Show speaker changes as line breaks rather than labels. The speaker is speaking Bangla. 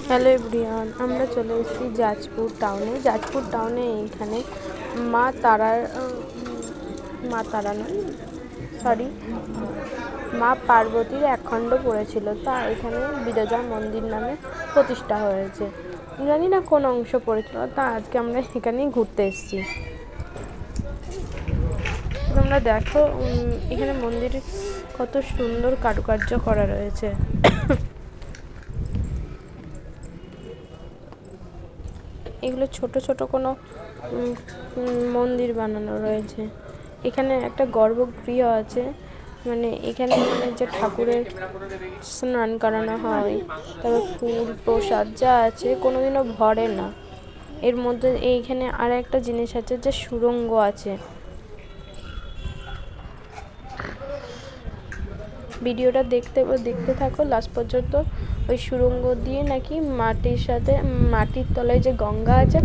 হ্যালো এভরিওয়ান, আমরা চলে এসেছি জাজপুর টাউনে। এইখানে মা তারার মা তারা নয় সরি মা পার্বতীর একখণ্ড পড়েছিল, তা এখানে বিরজা মন্দির নামে প্রতিষ্ঠা হয়েছে। জানি না কোন অংশ পড়েছিল, তা আজকে আমরা এখানেই ঘুরতে এসেছি। তোমরা দেখো এখানে মন্দিরে কত সুন্দর কারুকার্য করা রয়েছে। এগুলো ছোট ছোট কোনো মন্দির বানানো রয়েছে। এখানে একটা গর্ভগৃহ আছে, মানে এখানে যে ঠাকুরের স্নান করানো হয়, তারপর ফুল প্রসাদ যা আছে কোনোদিনও ভরে না। এর মধ্যে এইখানে আর একটা জিনিস আছে, যে সুড়ঙ্গ আছে। ভিডিওটা দেখতে থাকো লাস্ট পর্যন্ত। ওই সুড়ঙ্গ দিয়ে নাকি মাটির তলায় যে গঙ্গা আছে